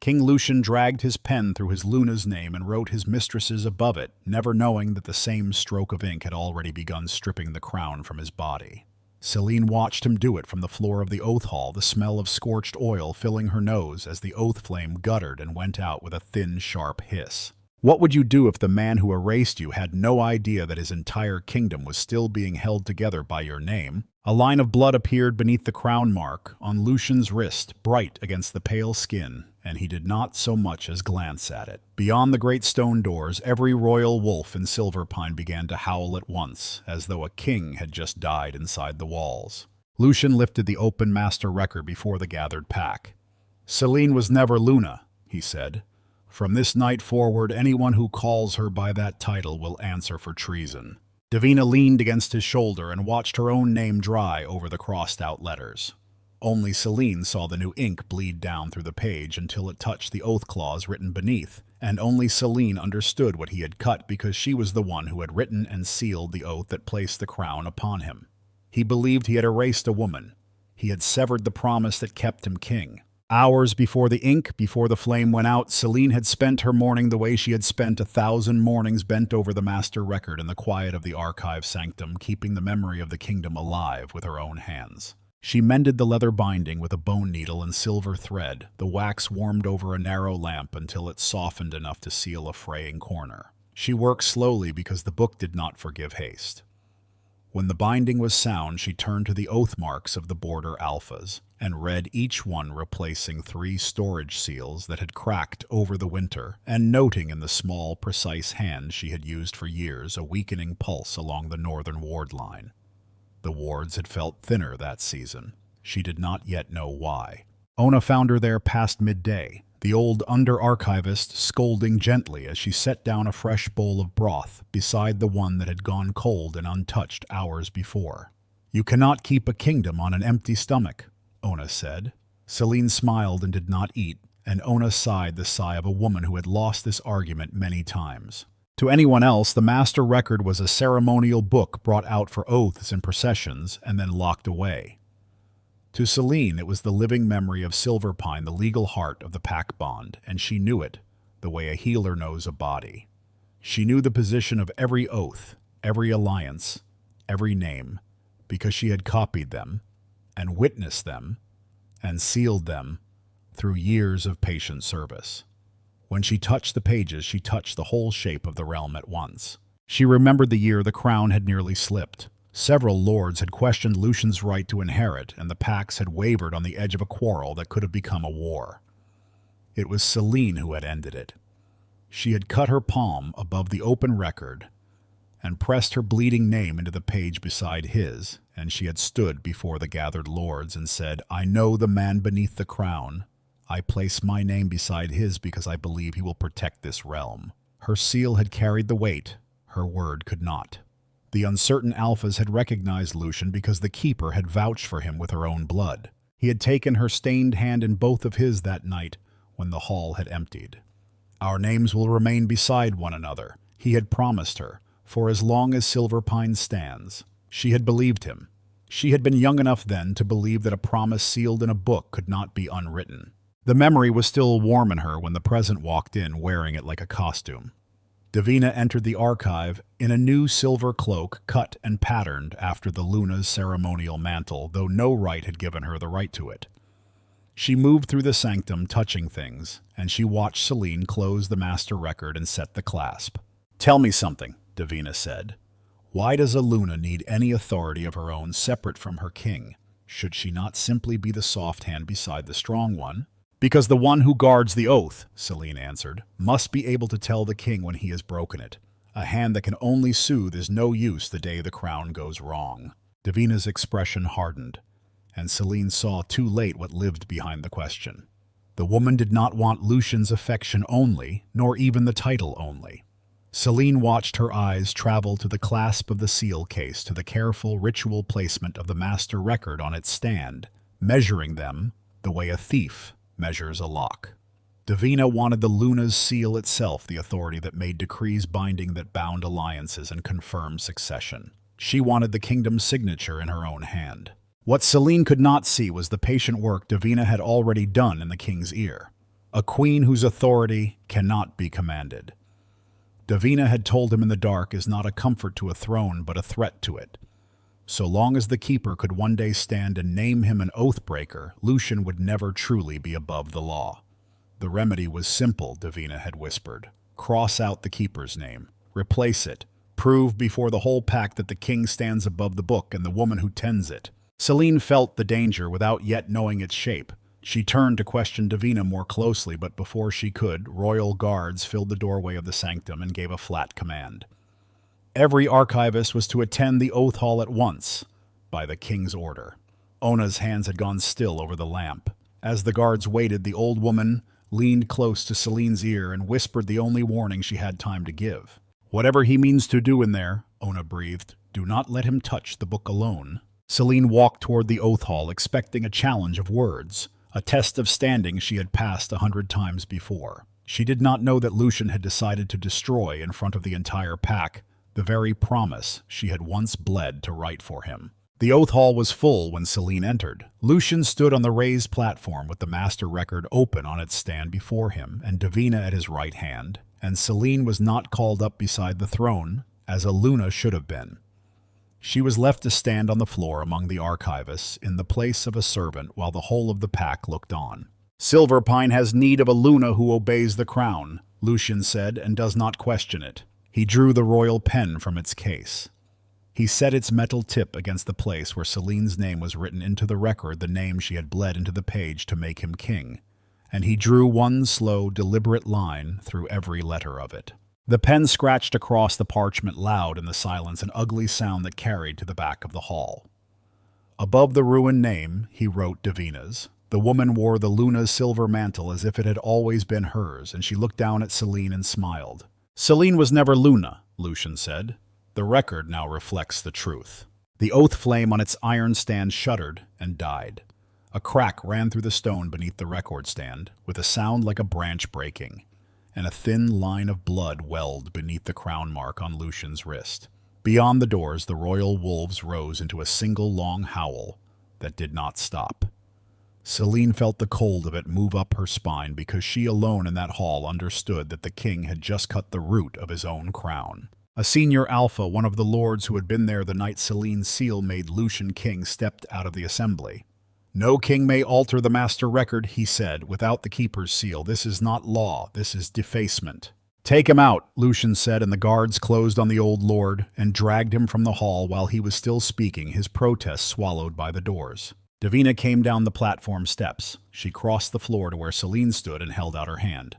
King Lucian dragged his pen through his Luna's name and wrote his mistress's above it, never knowing that the same stroke of ink had already begun stripping the crown from his body. Selene watched him do it from the floor of the oath hall, the smell of scorched oil filling her nose as the oath flame guttered and went out with a thin, sharp hiss. What would you do if the man who erased you had no idea that his entire kingdom was still being held together by your name? A line of blood appeared beneath the crown mark on Lucian's wrist, bright against the pale skin, and he did not so much as glance at it. Beyond the great stone doors, every royal wolf in Silverpine began to howl at once, as though a king had just died inside the walls. Lucian lifted the open master record before the gathered pack. "Selene was never Luna," he said. "From this night forward, anyone who calls her by that title will answer for treason." Davina leaned against his shoulder and watched her own name dry over the crossed-out letters. Only Selene saw the new ink bleed down through the page until it touched the oath clause written beneath, and only Selene understood what he had cut because she was the one who had written and sealed the oath that placed the crown upon him. He believed he had erased a woman. He had severed the promise that kept him king. Hours before the flame went out, Selene had spent her morning the way she had spent 1,000 mornings bent over the master record in the quiet of the archive sanctum, keeping the memory of the kingdom alive with her own hands. She mended the leather binding with a bone needle and silver thread, the wax warmed over a narrow lamp until it softened enough to seal a fraying corner. She worked slowly because the book did not forgive haste. When the binding was sound, she turned to the oath marks of the border alphas and read each one, replacing 3 storage seals that had cracked over the winter, and noting in the small, precise hand she had used for years a weakening pulse along the northern ward line. The wards had felt thinner that season. She did not yet know why. Ona found her there past midday, the old under-archivist scolding gently as she set down a fresh bowl of broth beside the one that had gone cold and untouched hours before. "You cannot keep a kingdom on an empty stomach," Ona said. Selene smiled and did not eat, and Ona sighed the sigh of a woman who had lost this argument many times. To anyone else, the master record was a ceremonial book brought out for oaths and processions and then locked away. To Selene, it was the living memory of Silverpine, the legal heart of the pack bond, and she knew it, the way a healer knows a body. She knew the position of every oath, every alliance, every name, because she had copied them, and witnessed them, and sealed them through years of patient service. When she touched the pages, she touched the whole shape of the realm at once. She remembered the year the crown had nearly slipped. Several lords had questioned Lucian's right to inherit, and the packs had wavered on the edge of a quarrel that could have become a war. It was Selene who had ended it. She had cut her palm above the open record and pressed her bleeding name into the page beside his, and she had stood before the gathered lords and said, "I know the man beneath the crown. I place my name beside his because I believe he will protect this realm." Her seal had carried the weight. Her word could not. The uncertain alphas had recognized Lucian because the keeper had vouched for him with her own blood. He had taken her stained hand in both of his that night when the hall had emptied. "Our names will remain beside one another," he had promised her, for as long as Silverpine stands. She had believed him. She had been young enough then to believe that a promise sealed in a book could not be unwritten. The memory was still warm in her when the present walked in wearing it like a costume. Davina entered the archive in a new silver cloak cut and patterned after the Luna's ceremonial mantle, though no rite had given her the right to it. She moved through the sanctum, touching things, and she watched Selene close the master record and set the clasp. "Tell me something," Davina said. "Why does a Luna need any authority of her own separate from her king? Should she not simply be the soft hand beside the strong one?" "Because the one who guards the oath," Selene answered, "must be able to tell the king when he has broken it. A hand that can only soothe is no use the day the crown goes wrong." Davina's expression hardened, and Selene saw too late what lived behind the question. The woman did not want Lucian's affection only, nor even the title only. Selene watched her eyes travel to the clasp of the seal case, to the careful ritual placement of the master record on its stand, measuring them the way a thief measures a lock. Davina wanted the Luna's seal itself, the authority that made decrees binding, that bound alliances and confirmed succession. She wanted the kingdom's signature in her own hand. What Selene could not see was the patient work Davina had already done in the king's ear. a queen whose authority cannot be commanded. Davina had told him in the dark is not a comfort to a throne but a threat to it. So long as the keeper could one day stand and name him an oath-breaker, Lucian would never truly be above the law. The remedy was simple, Davina had whispered. Cross out the keeper's name. Replace it. Prove before the whole pack that the king stands above the book and the woman who tends it. Selene felt the danger without yet knowing its shape. She turned to question Davina more closely, but before she could, royal guards filled the doorway of the sanctum and gave a flat command. Every archivist was to attend the oath hall at once, by the king's order. Ona's hands had gone still over the lamp. As the guards waited, the old woman leaned close to Selene's ear and whispered the only warning she had time to give. "Whatever he means to do in there," Ona breathed, "do not let him touch the book alone." Selene walked toward the oath hall, expecting a challenge of words, a test of standing she had passed 100 times before. She did not know that Lucian had decided to destroy, in front of the entire pack, the very promise she had once bled to write for him. The oath hall was full when Selene entered. Lucian stood on the raised platform with the master record open on its stand before him and Davina at his right hand, and Selene was not called up beside the throne, as a Luna should have been. She was left to stand on the floor among the archivists in the place of a servant while the whole of the pack looked on. "Silverpine has need of a Luna who obeys the crown," Lucian said, and does not question it. He drew the royal pen from its case. He set its metal tip against the place where Selene's name was written into the record, the name she had bled into the page to make him king, and he drew one slow, deliberate line through every letter of it. The pen scratched across the parchment loud in the silence, an ugly sound that carried to the back of the hall. Above the ruined name, he wrote Davina's. The woman wore the Luna's silver mantle as if it had always been hers, and she looked down at Selene and smiled. "Selene was never Luna," Lucian said. "The record now reflects the truth." The oath flame on its iron stand shuddered and died. A crack ran through the stone beneath the record stand, with a sound like a branch breaking, and a thin line of blood welled beneath the crown mark on Lucian's wrist. Beyond the doors, the royal wolves rose into a single long howl that did not stop. Selene felt the cold of it move up her spine because she alone in that hall understood that the king had just cut the root of his own crown. A senior alpha, one of the lords who had been there the night Selene's seal made Lucian king, stepped out of the assembly. "No king may alter the master record," he said, "without the keeper's seal. This is not law, this is defacement." "Take him out," Lucian said, and the guards closed on the old lord and dragged him from the hall while he was still speaking, his protest swallowed by the doors. Davina came down the platform steps. She crossed the floor to where Selene stood and held out her hand.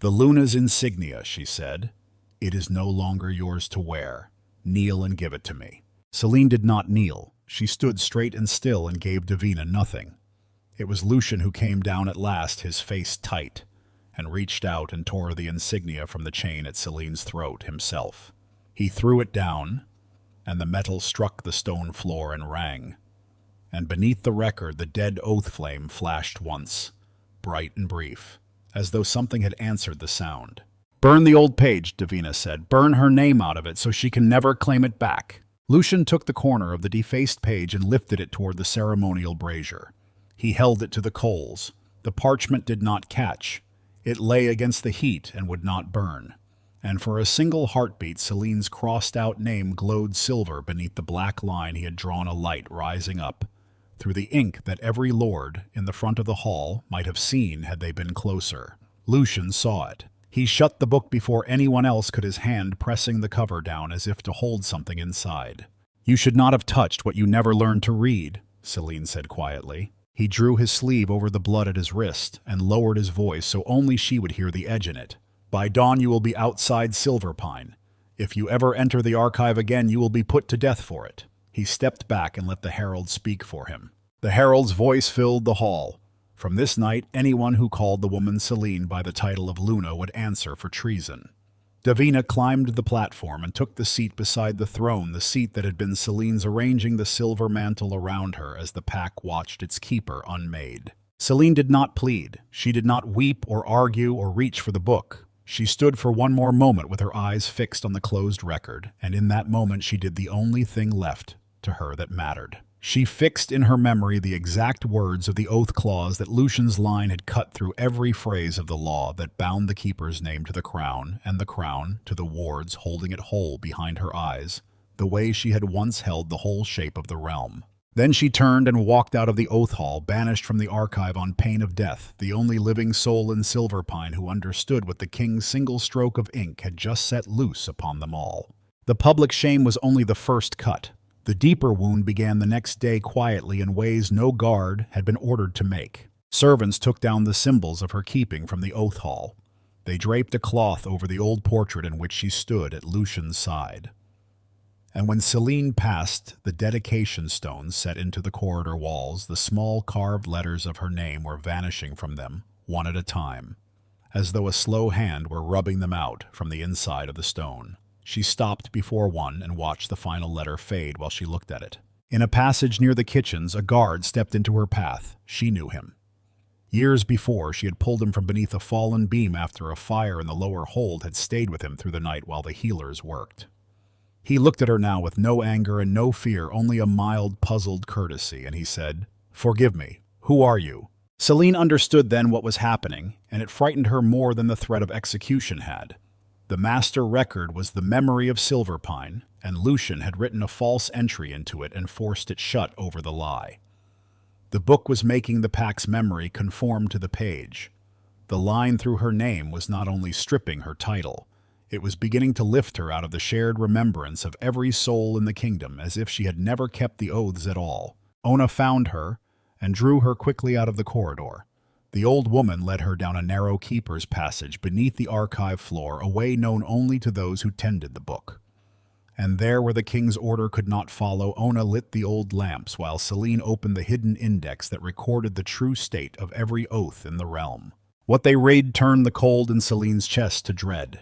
"The Luna's insignia," she said. "It is no longer yours to wear. Kneel and give it to me." Selene did not kneel. She stood straight and still and gave Davina nothing. It was Lucian who came down at last, his face tight, and reached out and tore the insignia from the chain at Selene's throat himself. He threw it down, and the metal struck the stone floor and rang. And beneath the record, the dead oath flame flashed once, bright and brief, as though something had answered the sound. "Burn the old page," Davina said. "Burn her name out of it so she can never claim it back." Lucian took the corner of the defaced page and lifted it toward the ceremonial brazier. He held it to the coals. The parchment did not catch. It lay against the heat and would not burn. And for a single heartbeat, Selene's crossed-out name glowed silver beneath the black line he had drawn, a light rising up through the ink that every lord in the front of the hall might have seen had they been closer. Lucian saw it. He shut the book before anyone else could, his hand pressing the cover down as if to hold something inside. "You should not have touched what you never learned to read," Selene said quietly. He drew his sleeve over the blood at his wrist and lowered his voice so only she would hear the edge in it. "By dawn you will be outside Silverpine. If you ever enter the archive again, you will be put to death for it." He stepped back and let the herald speak for him. The herald's voice filled the hall. From this night, anyone who called the woman Selene by the title of Luna would answer for treason. Davina climbed the platform and took the seat beside the throne, the seat that had been Selene's, arranging the silver mantle around her as the pack watched its keeper unmade. Selene did not plead. She did not weep or argue or reach for the book. She stood for one more moment with her eyes fixed on the closed record, and in that moment she did the only thing left to her that mattered. She fixed in her memory the exact words of the oath clause that Lucian's line had cut through every phrase of the law that bound the keeper's name to the crown, and the crown to the wards holding it whole behind her eyes, the way she had once held the whole shape of the realm. Then she turned and walked out of the oath hall, banished from the archive on pain of death, the only living soul in Silverpine who understood what the king's single stroke of ink had just set loose upon them all. The public shame was only the first cut. The deeper wound began the next day quietly in ways no guard had been ordered to make. Servants took down the symbols of her keeping from the oath hall. They draped a cloth over the old portrait in which she stood at Lucian's side. And when Selene passed the dedication stones set into the corridor walls, the small carved letters of her name were vanishing from them, one at a time, as though a slow hand were rubbing them out from the inside of the stone. She stopped before one and watched the final letter fade while she looked at it. In a passage near the kitchens, a guard stepped into her path. She knew him. Years before, she had pulled him from beneath a fallen beam after a fire in the lower hold had stayed with him through the night while the healers worked. He looked at her now with no anger and no fear, only a mild, puzzled courtesy, and he said, "Forgive me. Who are you?" Selene understood then what was happening, and it frightened her more than the threat of execution had. The master record was the memory of Silverpine, and Lucian had written a false entry into it and forced it shut over the lie. The book was making the pack's memory conform to the page. The line through her name was not only stripping her title, it was beginning to lift her out of the shared remembrance of every soul in the kingdom, as if she had never kept the oaths at all. Ona found her and drew her quickly out of the corridor. The old woman led her down a narrow keeper's passage beneath the archive floor, a way known only to those who tended the book. And there, where the king's order could not follow, Ona lit the old lamps while Selene opened the hidden index that recorded the true state of every oath in the realm. What they read turned the cold in Selene's chest to dread.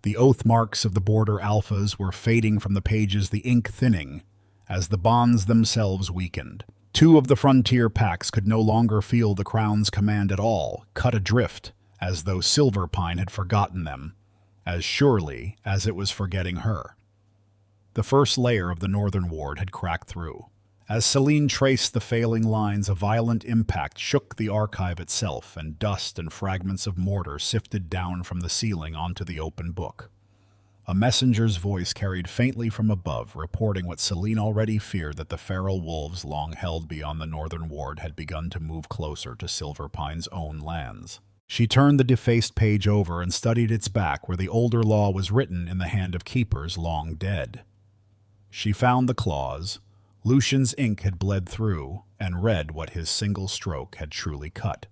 The oath marks of the border alphas were fading from the pages, the ink thinning, as the bonds themselves weakened. Two of the frontier packs could no longer feel the crown's command at all, cut adrift, as though Silverpine had forgotten them, as surely as it was forgetting her. The first layer of the northern ward had cracked through. As Selene traced the failing lines, a violent impact shook the archive itself, and dust and fragments of mortar sifted down from the ceiling onto the open book. A messenger's voice carried faintly from above, reporting what Selene already feared, that the feral wolves long held beyond the northern ward had begun to move closer to Silverpine's own lands. She turned the defaced page over and studied its back, where the older law was written in the hand of keepers long dead. She found the clause. Lucian's ink had bled through and read what his single stroke had truly cut.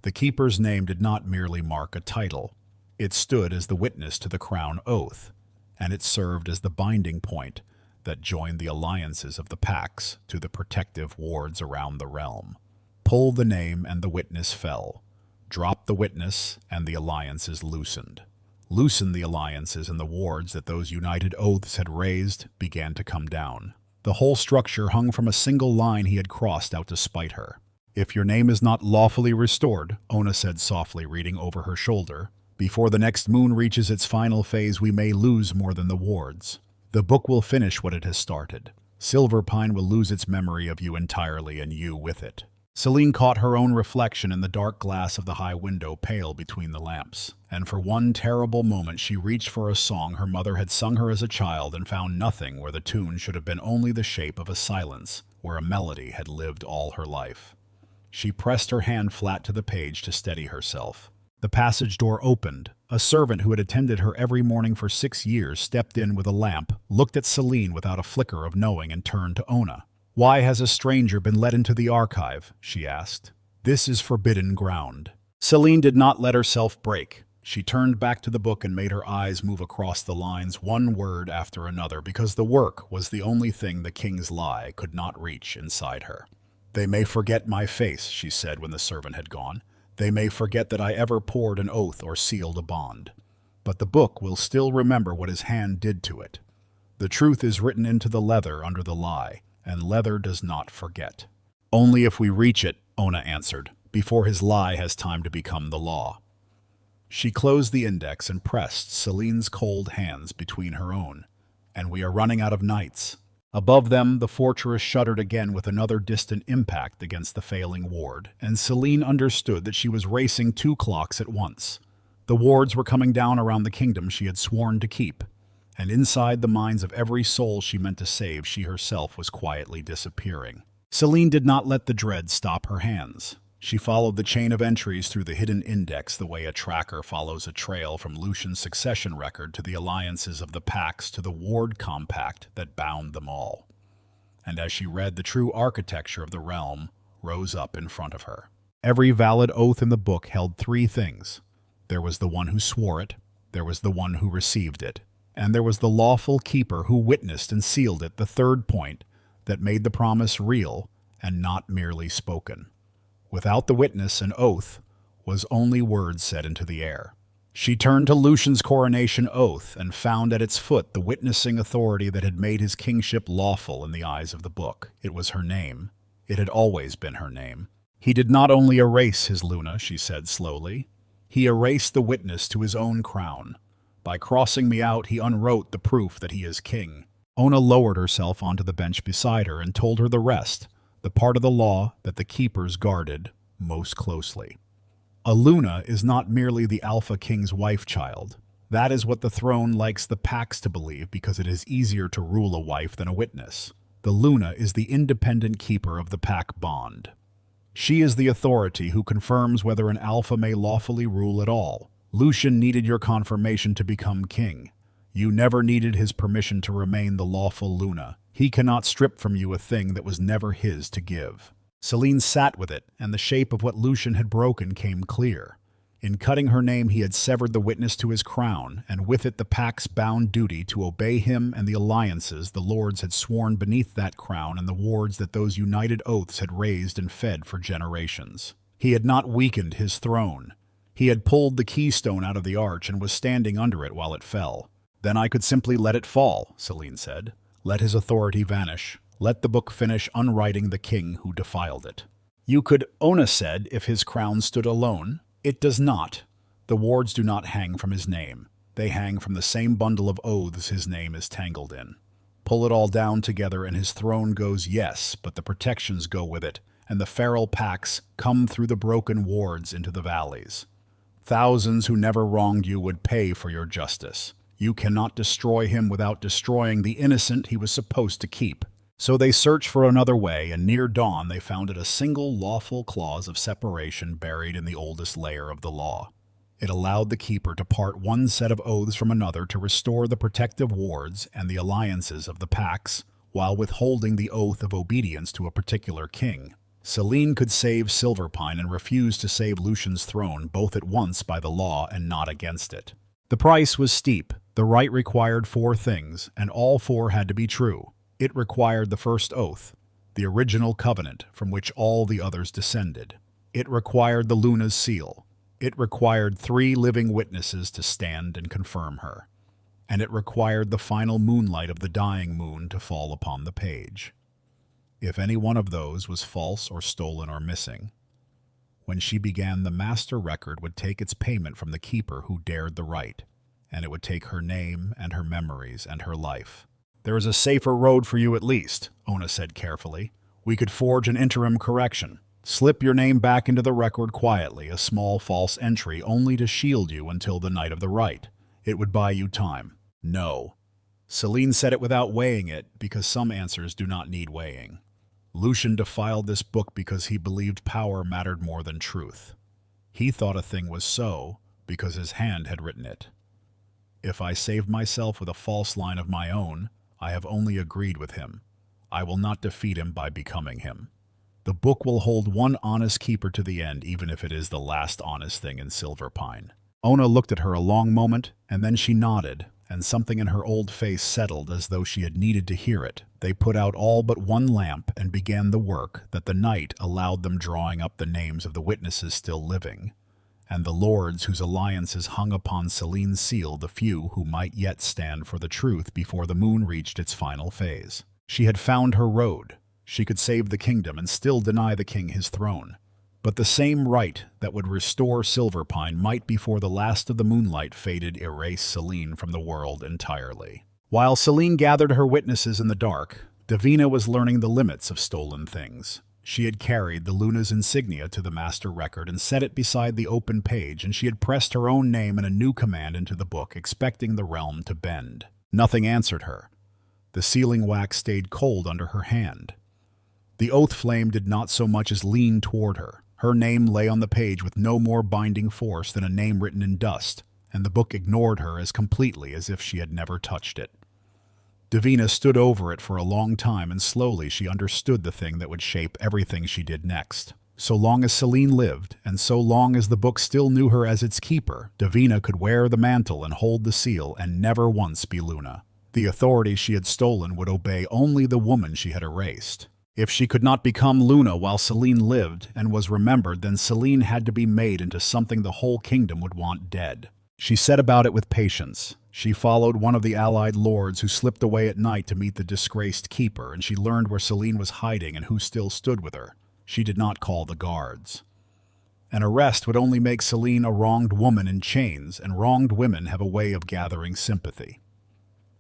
The keeper's name did not merely mark a title. It stood as the witness to the crown oath, and it served as the binding point that joined the alliances of the packs to the protective wards around the realm. Pull the name and the witness fell. Drop the witness and the alliances loosened. Loosen the alliances, and the wards that those united oaths had raised began to come down. The whole structure hung from a single line he had crossed out to spite her. "If your name is not lawfully restored," Ona said softly, reading over her shoulder, "before the next moon reaches its final phase, we may lose more than the wards. The book will finish what it has started. Silverpine will lose its memory of you entirely, and you with it." Selene caught her own reflection in the dark glass of the high window, pale between the lamps, and for one terrible moment she reached for a song her mother had sung her as a child and found nothing where the tune should have been only the shape of a silence where a melody had lived all her life. She pressed her hand flat to the page to steady herself. The passage door opened. A servant who had attended her every morning for 6 years stepped in with a lamp, looked at Selene without a flicker of knowing, and turned to Ona. "Why has a stranger been let into the archive?" she asked. "This is forbidden ground." Selene did not let herself break. She turned back to the book and made her eyes move across the lines, one word after another, because the work was the only thing the king's lie could not reach inside her. "They may forget my face," she said when the servant had gone. "They may forget that I ever poured an oath or sealed a bond. But the book will still remember what his hand did to it. The truth is written into the leather under the lie, and leather does not forget." "Only if we reach it," Ona answered, "before his lie has time to become the law." She closed the index and pressed Selene's cold hands between her own. "And we are running out of nights. Above them, the fortress shuddered again with another distant impact against the failing ward, and Selene understood that she was racing two clocks at once. The wards were coming down around the kingdom she had sworn to keep, and inside the minds of every soul she meant to save, she herself was quietly disappearing. Selene did not let the dread stop her hands. She followed the chain of entries through the hidden index the way a tracker follows a trail from Lucian's succession record to the alliances of the pacts to the ward compact that bound them all. And as she read, the true architecture of the realm rose up in front of her. Every valid oath in the book held three things. There was the one who swore it, there was the one who received it, and there was the lawful keeper who witnessed and sealed it, the third point that made the promise real and not merely spoken. Without the witness, an oath was only words said into the air. She turned to Lucian's coronation oath and found at its foot the witnessing authority that had made his kingship lawful in the eyes of the book. It was her name. It had always been her name. He did not only erase his Luna, she said slowly. He erased the witness to his own crown. By crossing me out, he unwrote the proof that he is king. Ona lowered herself onto the bench beside her and told her the rest, the part of the law that the keepers guarded most closely. A Luna is not merely the Alpha King's wife-child. That is what the throne likes the pacts to believe because it is easier to rule a wife than a witness. The Luna is the independent keeper of the pack bond. She is the authority who confirms whether an Alpha may lawfully rule at all. Lucian needed your confirmation to become king. You never needed his permission to remain the lawful Luna. He cannot strip from you a thing that was never his to give. Selene sat with it, and the shape of what Lucian had broken came clear. In cutting her name, he had severed the witness to his crown, and with it the Pact's bound duty to obey him and the alliances the lords had sworn beneath that crown and the wards that those united oaths had raised and fed for generations. He had not weakened his throne. He had pulled the keystone out of the arch and was standing under it while it fell. Then I could simply let it fall, Selene said. Let his authority vanish. Let the book finish unwriting the king who defiled it. You could, Ona said, if his crown stood alone. It does not. The wards do not hang from his name. They hang from the same bundle of oaths his name is tangled in. Pull it all down together and his throne goes, yes, but the protections go with it, and the feral packs come through the broken wards into the valleys. Thousands who never wronged you would pay for your justice. You cannot destroy him without destroying the innocent he was supposed to keep. So they searched for another way, and near dawn they found it a single lawful clause of separation buried in the oldest layer of the law. It allowed the keeper to part one set of oaths from another to restore the protective wards and the alliances of the pacts, while withholding the oath of obedience to a particular king. Selene could save Silverpine and refuse to save Lucian's throne both at once by the law and not against it. The price was steep. The rite required 4 things, and all 4 had to be true. It required the first oath, the original covenant from which all the others descended. It required the Luna's seal. It required 3 living witnesses to stand and confirm her. And it required the final moonlight of the dying moon to fall upon the page. If any one of those was false or stolen or missing, when she began, the master record would take its payment from the keeper who dared the rite, and it would take her name and her memories and her life. There is a safer road for you at least, Ona said carefully. We could forge an interim correction. Slip your name back into the record quietly, a small false entry only to shield you until the night of the rite. It would buy you time. No. Selene said it without weighing it, because some answers do not need weighing. Lucian defiled this book because he believed power mattered more than truth. He thought a thing was so because his hand had written it. If I save myself with a false line of my own, I have only agreed with him. I will not defeat him by becoming him. The book will hold one honest keeper to the end, even if it is the last honest thing in Silverpine. Ona looked at her a long moment, and then she nodded, and something in her old face settled as though she had needed to hear it. They put out all but one lamp and began the work that the night allowed them, drawing up the names of the witnesses still living, and the lords whose alliances hung upon Selene's seal, the few who might yet stand for the truth before the moon reached its final phase. She had found her road. She could save the kingdom and still deny the king his throne. But the same rite that would restore Silverpine might, before the last of the moonlight faded, erase Selene from the world entirely. While Selene gathered her witnesses in the dark, Davina was learning the limits of stolen things. She had carried the Luna's insignia to the master record and set it beside the open page, and she had pressed her own name and a new command into the book, expecting the realm to bend. Nothing answered her. The sealing wax stayed cold under her hand. The oath flame did not so much as lean toward her. Her name lay on the page with no more binding force than a name written in dust, and the book ignored her as completely as if she had never touched it. Davina stood over it for a long time, and slowly she understood the thing that would shape everything she did next. So long as Selene lived, and so long as the book still knew her as its keeper, Davina could wear the mantle and hold the seal and never once be Luna. The authority she had stolen would obey only the woman she had erased. If she could not become Luna while Selene lived and was remembered, then Selene had to be made into something the whole kingdom would want dead. She set about it with patience. She followed one of the allied lords who slipped away at night to meet the disgraced keeper, and she learned where Selene was hiding and who still stood with her. She did not call the guards. An arrest would only make Selene a wronged woman in chains, and wronged women have a way of gathering sympathy.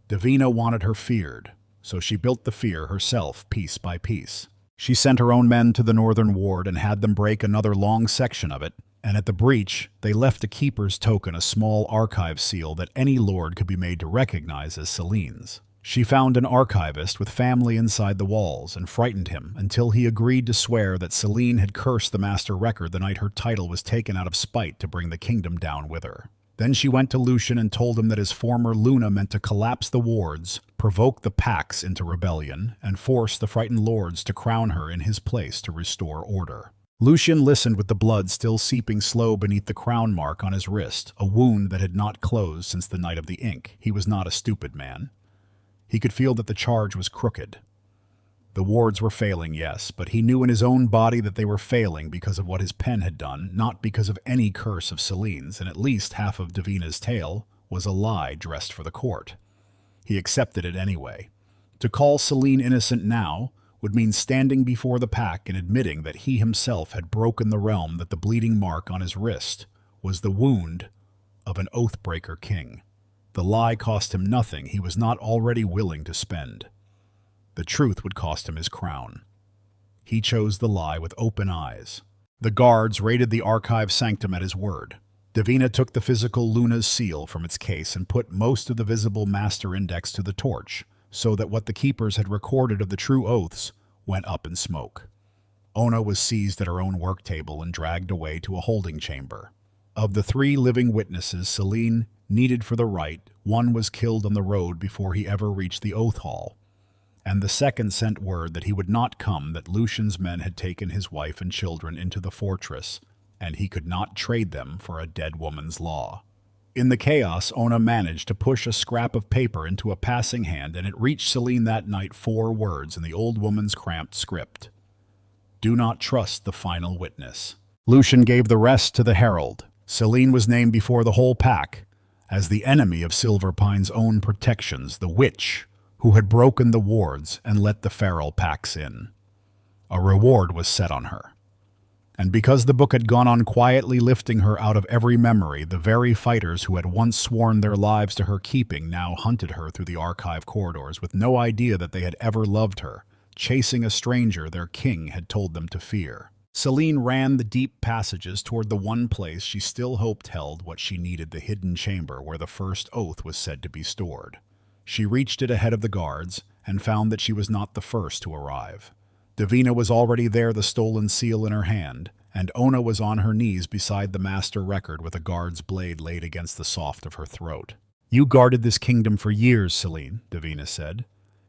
Davina wanted her feared, so she built the fear herself piece by piece. She sent her own men to the northern ward and had them break another long section of it, and at the breach they left a keeper's token, a small archive seal that any lord could be made to recognize as Selene's. She found an archivist with family inside the walls and frightened him until he agreed to swear that Selene had cursed the master record the night her title was taken out of spite to bring the kingdom down with her. Then she went to Lucian and told him that his former Luna meant to collapse the wards, provoke the Pax into rebellion, and force the frightened lords to crown her in his place to restore order. Lucian listened with the blood still seeping slow beneath the crown mark on his wrist, a wound that had not closed since the night of the ink. He was not a stupid man. He could feel that the charge was crooked. The wards were failing, yes, but he knew in his own body that they were failing because of what his pen had done, not because of any curse of Selene's, and at least half of Davina's tale was a lie dressed for the court. He accepted it anyway. To call Selene innocent now would mean standing before the pack and admitting that he himself had broken the realm, that the bleeding mark on his wrist was the wound of an oathbreaker king. The lie cost him nothing he was not already willing to spend. The truth would cost him his crown. He chose the lie with open eyes. The guards raided the archive sanctum at his word. Davina took the physical Luna's seal from its case and put most of the visible master index to the torch, so that what the keepers had recorded of the true oaths went up in smoke. Ona was seized at her own work table and dragged away to a holding chamber. Of the 3 living witnesses Selene needed for the rite, one was killed on the road before he ever reached the oath hall, and the second sent word that he would not come, that Lucian's men had taken his wife and children into the fortress, and he could not trade them for a dead woman's law. In the chaos, Ona managed to push a scrap of paper into a passing hand, and it reached Selene that night 4 words in the old woman's cramped script. Do not trust the final witness. Lucian gave the rest to the herald. Selene was named before the whole pack as the enemy of Silverpine's own protections, the witch who had broken the wards and let the feral packs in. A reward was set on her. And because the book had gone on quietly lifting her out of every memory, the very fighters who had once sworn their lives to her keeping now hunted her through the archive corridors with no idea that they had ever loved her, chasing a stranger their king had told them to fear. Selene ran the deep passages toward the one place she still hoped held what she needed, the hidden chamber where the first oath was said to be stored. She reached it ahead of the guards and found that she was not the first to arrive. Davina was already there, the stolen seal in her hand, and Ona was on her knees beside the master record with a guard's blade laid against the soft of her throat. You guarded this kingdom for years, Selene, Davina said.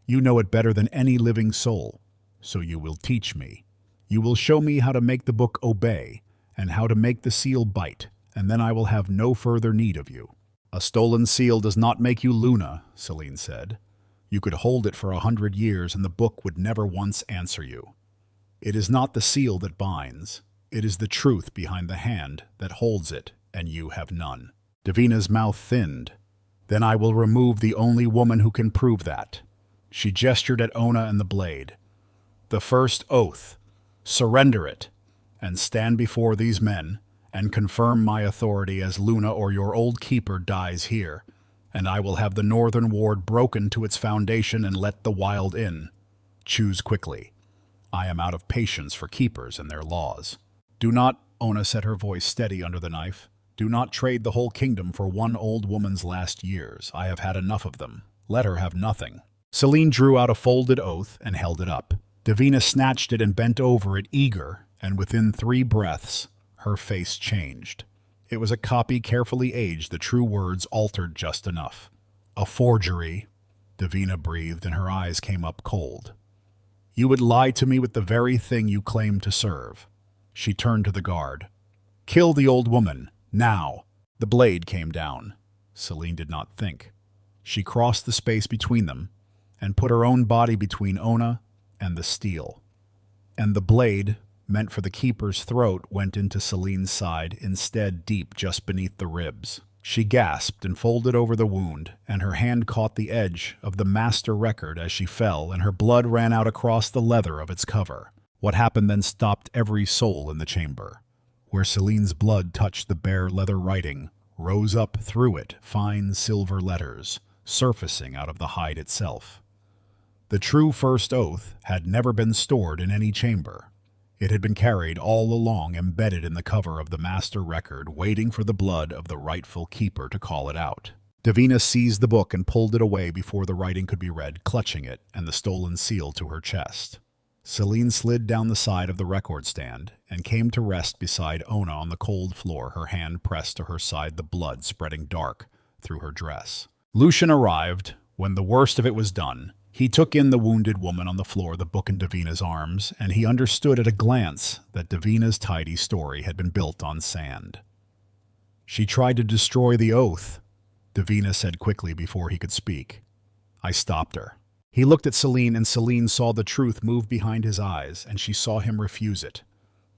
You know it better than any living soul, so you will teach me. You will show me how to make the book obey, and how to make the seal bite, and then I will have no further need of you. A stolen seal does not make you Luna, Selene said. You could hold it for 100 years and the book would never once answer you. It is not the seal that binds. It is the truth behind the hand that holds it, and you have none. Davina's mouth thinned. Then I will remove the only woman who can prove that. She gestured at Ona and the blade. The first oath. Surrender it, and stand before these men, and confirm my authority as Luna, or your old keeper dies here, and I will have the northern ward broken to its foundation and let the wild in. Choose quickly. I am out of patience for keepers and their laws. Do not, Ona set her voice steady under the knife. Do not trade the whole kingdom for one old woman's last years. I have had enough of them. Let her have nothing. Selene drew out a folded oath and held it up. Davina snatched it and bent over it eager, and within 3 breaths, her face changed. It was a copy carefully aged, the true words altered just enough. A forgery, Davina breathed, and her eyes came up cold. You would lie to me with the very thing you claim to serve. She turned to the guard. Kill the old woman, now. The blade came down. Selene did not think. She crossed the space between them and put her own body between Ona and the steel. And the blade, meant for the keeper's throat, went into Selene's side, instead deep just beneath the ribs. She gasped and folded over the wound, and her hand caught the edge of the master record as she fell, and her blood ran out across the leather of its cover. What happened then stopped every soul in the chamber. Where Selene's blood touched the bare leather writing, rose up through it fine silver letters, surfacing out of the hide itself. The true first oath had never been stored in any chamber. It had been carried all along embedded in the cover of the master record, waiting for the blood of the rightful keeper to call it out. Davina seized the book and pulled it away before the writing could be read, clutching it and the stolen seal to her chest. Selene slid down the side of the record stand and came to rest beside Ona on the cold floor, her hand pressed to her side, the blood spreading dark through her dress. Lucian arrived when the worst of it was done. He took in the wounded woman on the floor, the book in Davina's arms, and he understood at a glance that Davina's tidy story had been built on sand. She tried to destroy the oath, Davina said quickly before he could speak. I stopped her. He looked at Selene, and Selene saw the truth move behind his eyes, and she saw him refuse it.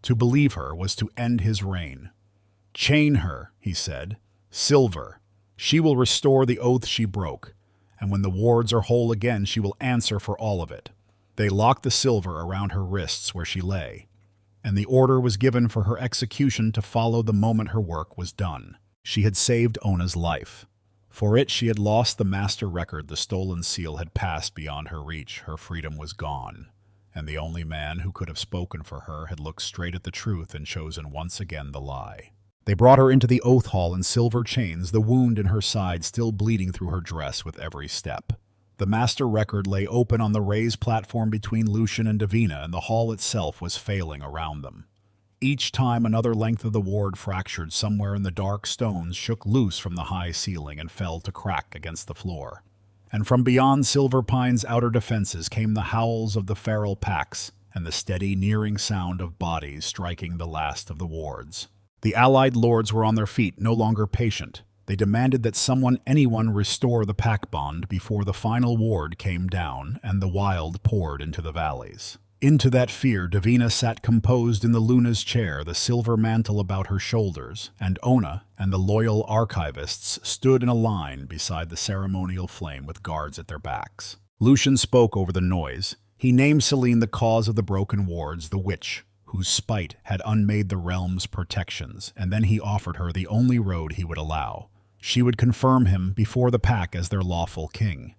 To believe her was to end his reign. Chain her, he said. Silver. She will restore the oath she broke, and when the wards are whole again, she will answer for all of it. They locked the silver around her wrists where she lay, and the order was given for her execution to follow the moment her work was done. She had saved Ona's life. For it, she had lost the master record. The stolen seal had passed beyond her reach. Her freedom was gone, and the only man who could have spoken for her had looked straight at the truth and chosen once again the lie. They brought her into the oath hall in silver chains, the wound in her side still bleeding through her dress with every step. The master record lay open on the raised platform between Lucian and Davina, and the hall itself was failing around them. Each time another length of the ward fractured somewhere in the dark, stones shook loose from the high ceiling and fell to crack against the floor. And from beyond Silver Pine's outer defenses came the howls of the feral packs and the steady, nearing sound of bodies striking the last of the wards. The allied lords were on their feet, no longer patient. They demanded that anyone restore the pack bond before the final ward came down and the wild poured into the valleys. Into that fear, Davina sat composed in the Luna's chair, the silver mantle about her shoulders, and Ona and the loyal archivists stood in a line beside the ceremonial flame with guards at their backs. Lucian spoke over the noise. He named Selene the cause of the broken wards, the witch, whose spite had unmade the realm's protections, and then he offered her the only road he would allow. She would confirm him before the pack as their lawful king.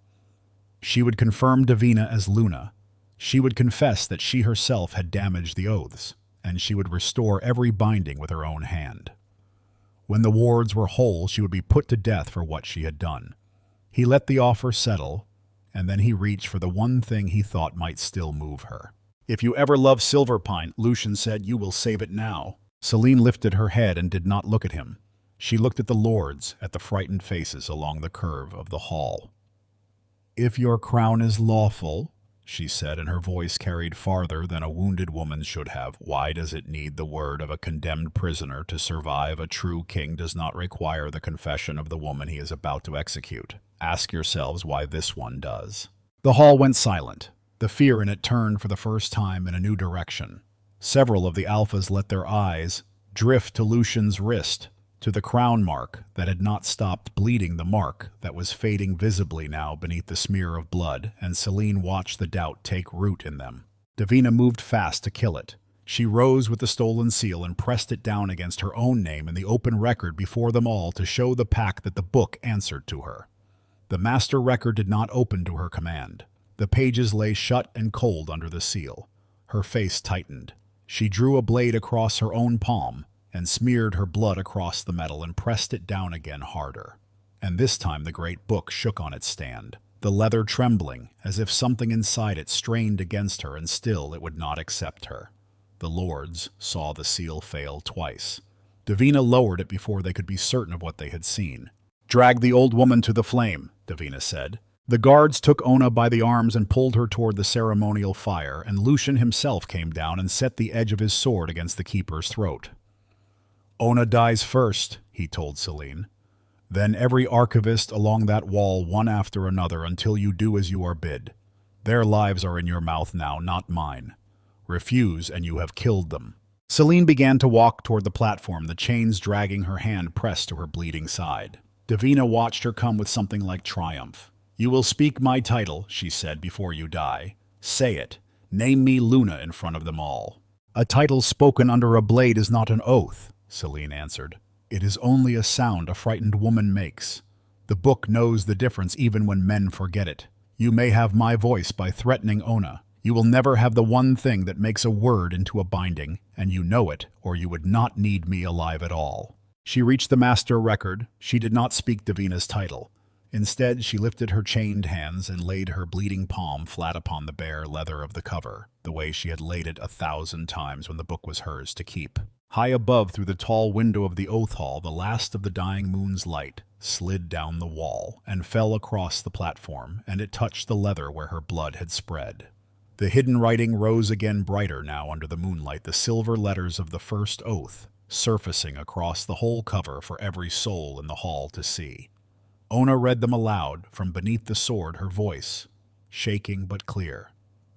She would confirm Davina as Luna. She would confess that she herself had damaged the oaths, and she would restore every binding with her own hand. When the wards were whole, she would be put to death for what she had done. He let the offer settle, and then he reached for the one thing he thought might still move her. If you ever love Silver Pine, Lucian said, you will save it now. Selene lifted her head and did not look at him. She looked at the lords, at the frightened faces along the curve of the hall. If your crown is lawful, she said, and her voice carried farther than a wounded woman should have. Why does it need the word of a condemned prisoner to survive? A true king does not require the confession of the woman he is about to execute. Ask yourselves why this one does. The hall went silent. The fear in it turned for the first time in a new direction. Several of the alphas let their eyes drift to Lucian's wrist, to the crown mark that had not stopped bleeding, the mark that was fading visibly now beneath the smear of blood, and Selene watched the doubt take root in them. Davina moved fast to kill it. She rose with the stolen seal and pressed it down against her own name in the open record before them all to show the pack that the book answered to her. The master record did not open to her command. The pages lay shut and cold under the seal. Her face tightened. She drew a blade across her own palm and smeared her blood across the metal and pressed it down again harder. And this time the great book shook on its stand, the leather trembling, as if something inside it strained against her, and still it would not accept her. The lords saw the seal fail twice. Davina lowered it before they could be certain of what they had seen. "Drag the old woman to the flame," Davina said. The guards took Ona by the arms and pulled her toward the ceremonial fire, and Lucian himself came down and set the edge of his sword against the keeper's throat. "Ona dies first," he told Selene. "Then every archivist along that wall, one after another, until you do as you are bid. Their lives are in your mouth now, not mine. Refuse, and you have killed them." Selene began to walk toward the platform, the chains dragging her hand pressed to her bleeding side. Davina watched her come with something like triumph. "You will speak my title," she said, "before you die. Say it. Name me Luna in front of them all." "A title spoken under a blade is not an oath," Selene answered. "It is only a sound a frightened woman makes. The book knows the difference even when men forget it. You may have my voice by threatening Ona. You will never have the one thing that makes a word into a binding, and you know it, or you would not need me alive at all." She reached the master record. She did not speak Davina's title. Instead, she lifted her chained hands and laid her bleeding palm flat upon the bare leather of the cover, the way she had laid it 1,000 times when the book was hers to keep. High above, through the tall window of the oath hall, the last of the dying moon's light slid down the wall and fell across the platform, and it touched the leather where her blood had spread. The hidden writing rose again brighter now under the moonlight, the silver letters of the first oath surfacing across the whole cover for every soul in the hall to see. Ona read them aloud from beneath the sword, her voice shaking but clear.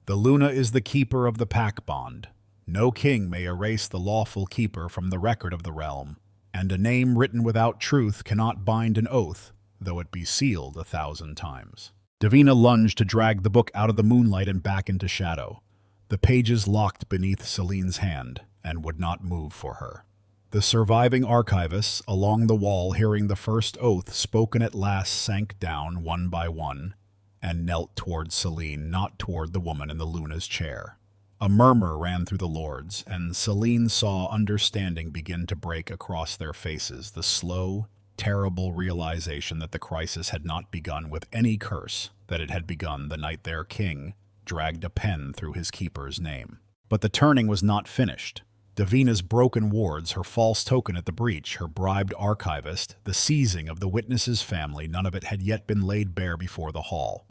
"The Luna is the keeper of the pack bond. No king may erase the lawful keeper from the record of the realm, and a name written without truth cannot bind an oath, though it be sealed 1,000 times." Davina lunged to drag the book out of the moonlight and back into shadow. The pages locked beneath Selene's hand and would not move for her. The surviving archivists along the wall, hearing the first oath spoken at last, sank down one by one and knelt toward Selene, not toward the woman in the Luna's chair. A murmur ran through the lords, and Selene saw understanding begin to break across their faces, the slow, terrible realization that the crisis had not begun with any curse, that it had begun the night their king dragged a pen through his keeper's name. But the turning was not finished. Davina's broken wards, her false token at the breach, her bribed archivist, the seizing of the witness's family, none of it had yet been laid bare before the hall.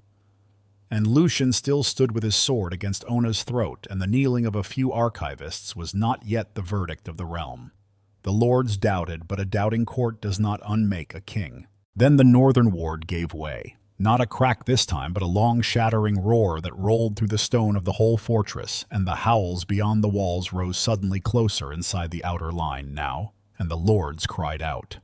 And Lucian still stood with his sword against Ona's throat, and the kneeling of a few archivists was not yet the verdict of the realm. The lords doubted, but a doubting court does not unmake a king. Then the northern ward gave way. Not a crack this time, but a long shattering roar that rolled through the stone of the whole fortress, and the howls beyond the walls rose suddenly closer inside the outer line now, and the lords cried out.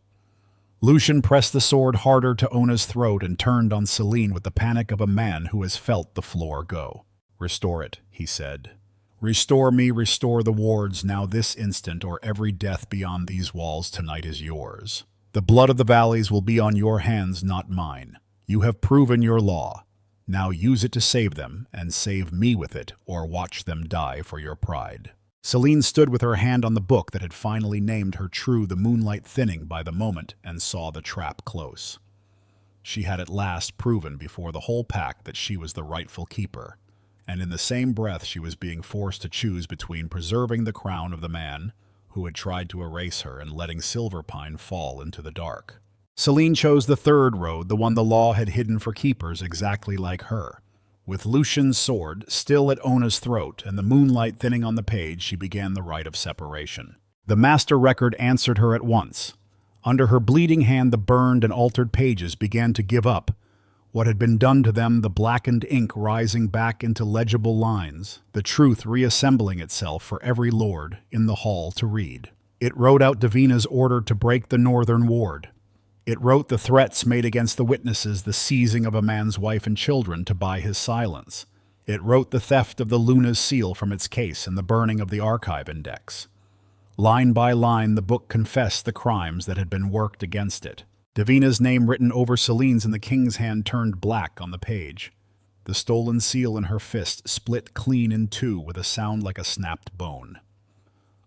Lucian pressed the sword harder to Ona's throat and turned on Selene with the panic of a man who has felt the floor go. "Restore it," he said. "Restore me, restore the wards now this instant, or every death beyond these walls tonight is yours. The blood of the valleys will be on your hands, not mine. You have proven your law. Now use it to save them, and save me with it, or watch them die for your pride." Selene stood with her hand on the book that had finally named her true, the moonlight thinning by the moment, and saw the trap close. She had at last proven before the whole pack that she was the rightful keeper, and in the same breath she was being forced to choose between preserving the crown of the man who had tried to erase her and letting Silverpine fall into the dark. Selene chose the third road, the one the law had hidden for keepers exactly like her. With Lucian's sword still at Ona's throat and the moonlight thinning on the page, she began the rite of separation. The master record answered her at once. Under her bleeding hand, the burned and altered pages began to give up. What had been done to them, the blackened ink rising back into legible lines, the truth reassembling itself for every lord in the hall to read. It wrote out Davina's order to break the northern ward. It wrote the threats made against the witnesses, the seizing of a man's wife and children to buy his silence. It wrote the theft of the Luna's seal from its case and the burning of the archive index. Line by line, the book confessed the crimes that had been worked against it. Davina's name written over Selene's in the king's hand turned black on the page. The stolen seal in her fist split clean in two with a sound like a snapped bone.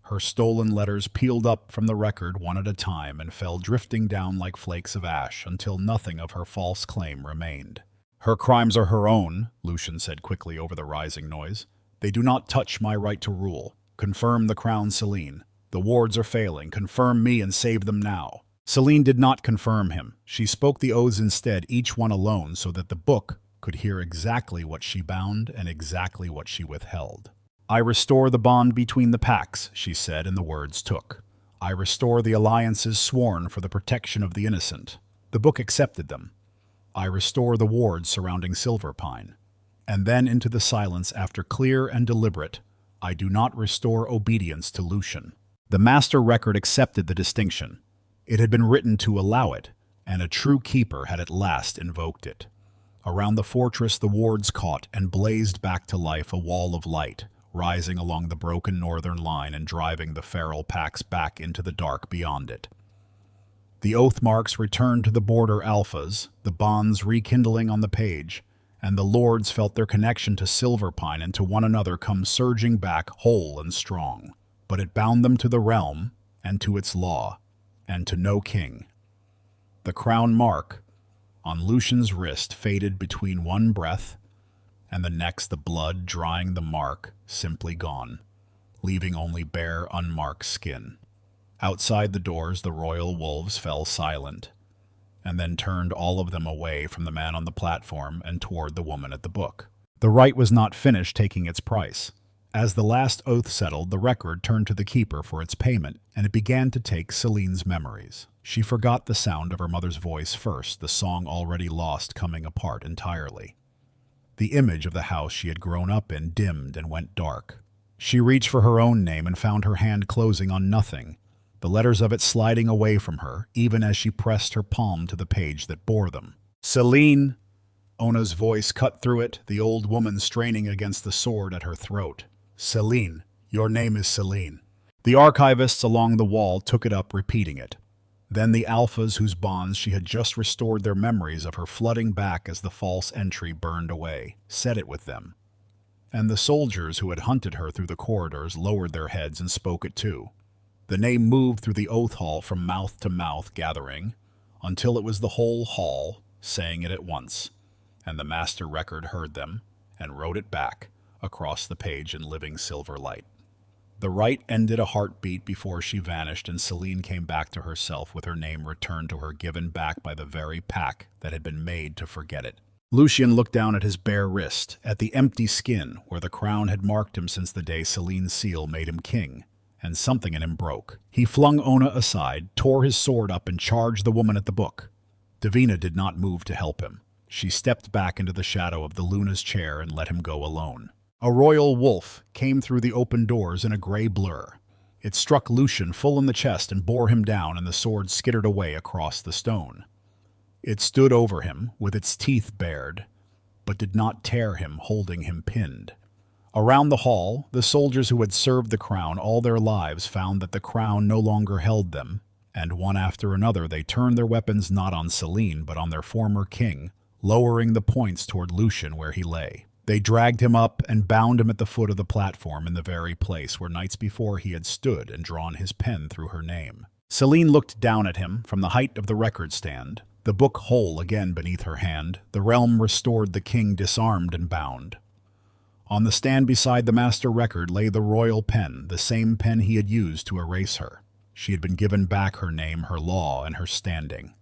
Her stolen letters peeled up from the record one at a time and fell drifting down like flakes of ash until nothing of her false claim remained. "Her crimes are her own," Lucian said quickly over the rising noise. "They do not touch my right to rule. Confirm the crown, Selene. The wards are failing. Confirm me and save them now." Selene did not confirm him. She spoke the oaths instead, each one alone, so that the book could hear exactly what she bound and exactly what she withheld. "I restore the bond between the pacts," she said, and the words took. "I restore the alliances sworn for the protection of the innocent." The book accepted them. "I restore the wards surrounding Silverpine." And then into the silence, after clear and deliberate, "I do not restore obedience to Lucian." The master record accepted the distinction. It had been written to allow it, and a true keeper had at last invoked it. Around the fortress the wards caught and blazed back to life a wall of light, rising along the broken northern line and driving the feral packs back into the dark beyond it. The oath marks returned to the border alphas, the bonds rekindling on the page, and the lords felt their connection to Silverpine and to one another come surging back whole and strong. But it bound them to the realm, and to its law, and to no king. The crown mark on Lucian's wrist faded between one breath and the next, the blood drying the mark simply gone, leaving only bare, unmarked skin. Outside the doors, the royal wolves fell silent, and then turned all of them away from the man on the platform and toward the woman at the book. The rite was not finished taking its price. As the last oath settled, the record turned to the keeper for its payment, and it began to take Selene's memories. She forgot the sound of her mother's voice first, the song already lost coming apart entirely. The image of the house she had grown up in dimmed and went dark. She reached for her own name and found her hand closing on nothing, the letters of it sliding away from her, even as she pressed her palm to the page that bore them. "Selene!" Ona's voice cut through it, the old woman straining against the sword at her throat. "Selene, your name is Selene." The archivists along the wall took it up, repeating it. Then the alphas whose bonds she had just restored their memories of her flooding back as the false entry burned away, said it with them. And the soldiers who had hunted her through the corridors lowered their heads and spoke it too. The name moved through the oath hall from mouth to mouth, gathering, until it was the whole hall saying it at once, and the master record heard them and wrote it back across the page in living silver light. The rite ended a heartbeat before she vanished, and Selene came back to herself with her name returned to her, given back by the very pack that had been made to forget it. Lucian looked down at his bare wrist, at the empty skin where the crown had marked him since the day Selene's seal made him king, and something in him broke. He flung Ona aside, tore his sword up, and charged the woman at the book. Davina did not move to help him. She stepped back into the shadow of the Luna's chair and let him go alone. A royal wolf came through the open doors in a gray blur. It struck Lucian full in the chest and bore him down, and the sword skittered away across the stone. It stood over him, with its teeth bared, but did not tear him, holding him pinned. Around the hall, the soldiers who had served the crown all their lives found that the crown no longer held them, and one after another they turned their weapons not on Selene but on their former king, lowering the points toward Lucian where he lay. They dragged him up and bound him at the foot of the platform in the very place where nights before he had stood and drawn his pen through her name. Selene looked down at him from the height of the record stand, the book whole again beneath her hand, the realm restored, the king disarmed and bound. On the stand beside the master record lay the royal pen, the same pen he had used to erase her. She had been given back her name, her law, and her standing.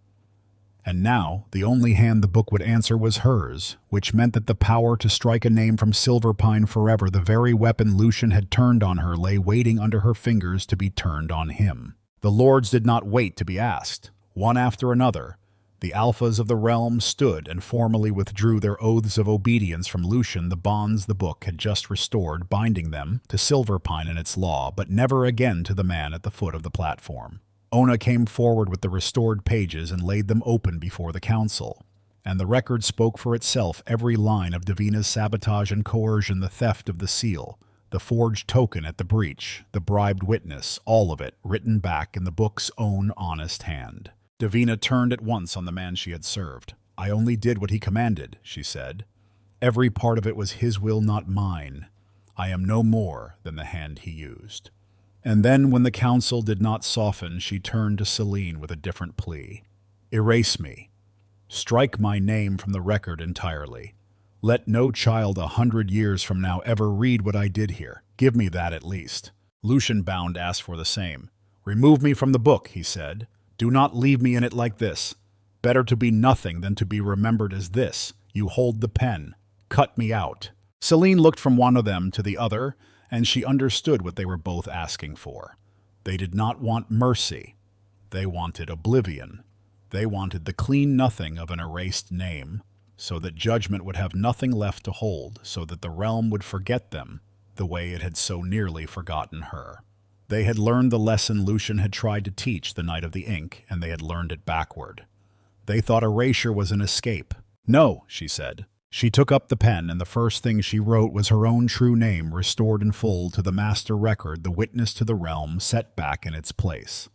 And now, the only hand the book would answer was hers, which meant that the power to strike a name from Silverpine forever, the very weapon Lucian had turned on her, lay waiting under her fingers to be turned on him. The lords did not wait to be asked. One after another, the alphas of the realm stood and formally withdrew their oaths of obedience from Lucian, the bonds the book had just restored, binding them to Silverpine and its law, but never again to the man at the foot of the platform. Ona came forward with the restored pages and laid them open before the council, and the record spoke for itself, every line of Davina's sabotage and coercion, the theft of the seal, the forged token at the breach, the bribed witness, all of it written back in the book's own honest hand. Davina turned at once on the man she had served. "I only did what he commanded," she said, Every part of it was his will, not mine. I am no more than the hand he used. And then, when the council did not soften, she turned to Selene with a different plea. Erase me. Strike my name from the record entirely. Let no child 100 years from now ever read what I did here. Give me that at least. Lucian Bound asked for the same. Remove me from the book, he said. Do not leave me in it like this. Better to be nothing than to be remembered as this. You hold the pen. Cut me out. Selene looked from one of them to the other, and she understood what they were both asking for. They did not want mercy. They wanted oblivion. They wanted the clean nothing of an erased name, so that judgment would have nothing left to hold, so that the realm would forget them, the way it had so nearly forgotten her. They had learned the lesson Lucian had tried to teach the Night of the Ink, and they had learned it backward. They thought erasure was an escape. No, she said. She took up the pen, and the first thing she wrote was her own true name, restored in full to the master record, the witness to the realm, set back in its place.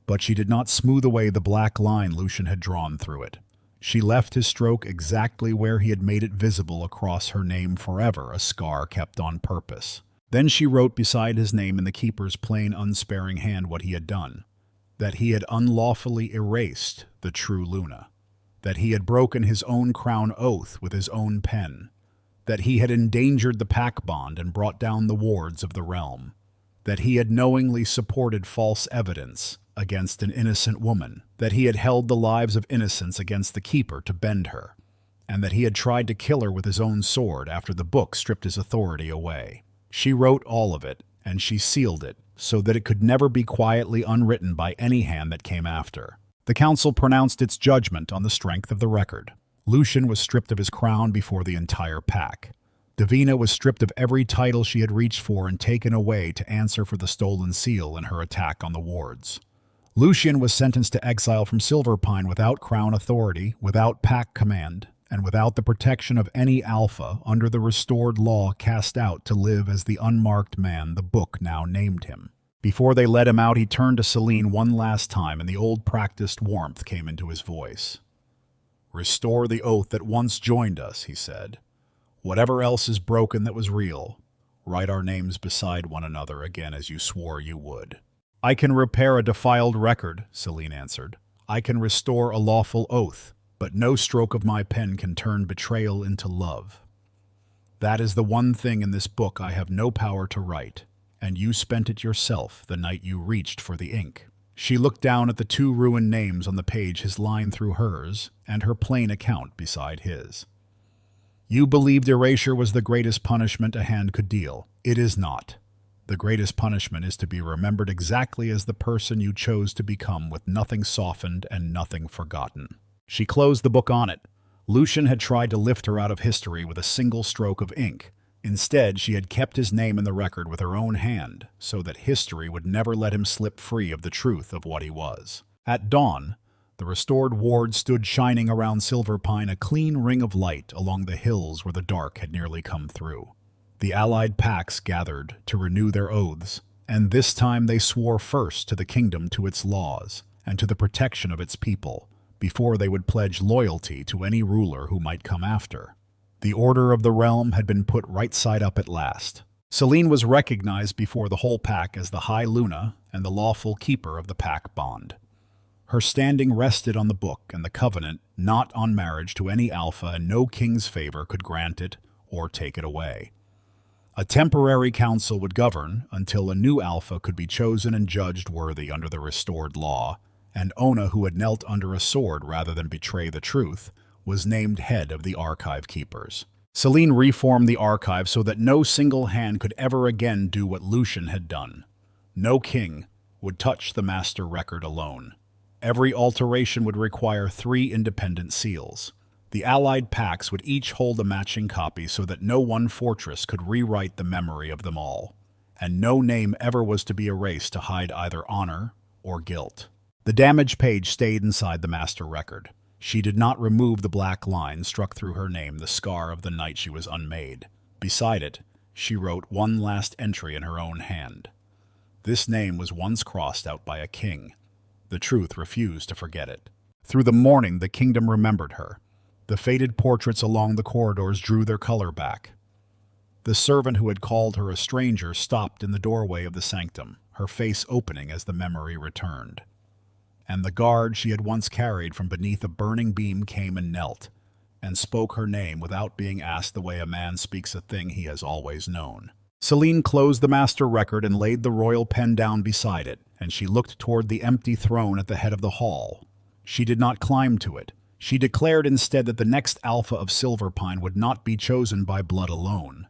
But she did not smooth away the black line Lucian had drawn through it. She left his stroke exactly where he had made it visible across her name forever, a scar kept on purpose. Then she wrote beside his name in the keeper's plain, unsparing hand what he had done, that he had unlawfully erased the true Luna, that he had broken his own crown oath with his own pen, that he had endangered the pack bond and brought down the wards of the realm, that he had knowingly supported false evidence against an innocent woman, that he had held the lives of innocents against the keeper to bend her, and that he had tried to kill her with his own sword after the book stripped his authority away. She wrote all of it, and she sealed it, so that it could never be quietly unwritten by any hand that came after. The council pronounced its judgment on the strength of the record. Lucian was stripped of his crown before the entire pack. Davina was stripped of every title she had reached for and taken away to answer for the stolen seal in her attack on the wards. Lucian was sentenced to exile from Silverpine without crown authority, without pack command, and without the protection of any alpha under the restored law, cast out to live as the unmarked man the book now named him. Before they let him out, he turned to Selene one last time, and the old practiced warmth came into his voice. Restore the oath that once joined us, he said. Whatever else is broken that was real, write our names beside one another again as you swore you would. I can repair a defiled record, Selene answered. I can restore a lawful oath, but no stroke of my pen can turn betrayal into love. That is the one thing in this book I have no power to write, and you spent it yourself the night you reached for the ink. She looked down at the two ruined names on the page, his line through hers, and her plain account beside his. You believed erasure was the greatest punishment a hand could deal. It is not. The greatest punishment is to be remembered exactly as the person you chose to become, with nothing softened and nothing forgotten. She closed the book on it. Lucian had tried to lift her out of history with a single stroke of ink. Instead, she had kept his name in the record with her own hand, so that history would never let him slip free of the truth of what he was. At dawn, the restored ward stood shining around Silverpine, a clean ring of light along the hills where the dark had nearly come through. The allied packs gathered to renew their oaths, and this time they swore first to the kingdom, to its laws, and to the protection of its people, before they would pledge loyalty to any ruler who might come after. The order of the realm had been put right side up at last. Selene was recognized before the whole pack as the High Luna and the lawful keeper of the pack bond. Her standing rested on the book and the covenant, not on marriage to any alpha, and no king's favor could grant it or take it away. A temporary council would govern until a new alpha could be chosen and judged worthy under the restored law, and Ona, who had knelt under a sword rather than betray the truth, was named head of the archive keepers. Selene reformed the archive so that no single hand could ever again do what Lucian had done. No king would touch the master record alone. Every alteration would require 3 independent seals. The allied packs would each hold a matching copy so that no one fortress could rewrite the memory of them all, and no name ever was to be erased to hide either honor or guilt. The damaged page stayed inside the master record. She did not remove the black line struck through her name, the scar of the night she was unmade. Beside it, she wrote one last entry in her own hand. This name was once crossed out by a king. The truth refused to forget it. Through the morning, the kingdom remembered her. The faded portraits along the corridors drew their color back. The servant who had called her a stranger stopped in the doorway of the sanctum, her face opening as the memory returned. And the guard she had once carried from beneath a burning beam came and knelt, and spoke her name without being asked the way a man speaks a thing he has always known. Selene closed the master record and laid the royal pen down beside it, and she looked toward the empty throne at the head of the hall. She did not climb to it. She declared instead that the next Alpha of Silverpine would not be chosen by blood alone,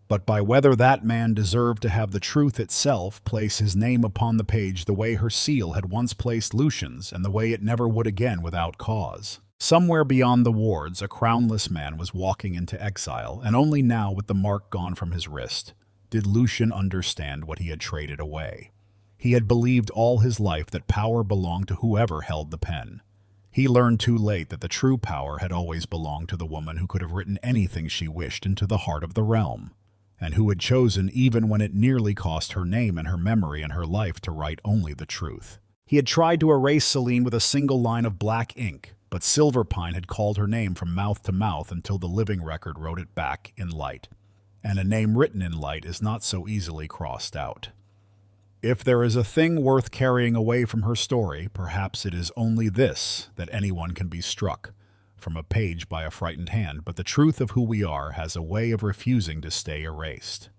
but by whether that man deserved to have the truth itself place his name upon the page the way her seal had once placed Lucian's and the way it never would again without cause. Somewhere beyond the wards, a crownless man was walking into exile, and only now, with the mark gone from his wrist, did Lucian understand what he had traded away. He had believed all his life that power belonged to whoever held the pen. He learned too late that the true power had always belonged to the woman who could have written anything she wished into the heart of the realm, and who had chosen, even when it nearly cost her name and her memory and her life, to write only the truth. He had tried to erase Selene with a single line of black ink, but Silverpine had called her name from mouth to mouth until the living record wrote it back in light. And a name written in light is not so easily crossed out. If there is a thing worth carrying away from her story, perhaps it is only this, that anyone can be struck from a page by a frightened hand, but the truth of who we are has a way of refusing to stay erased.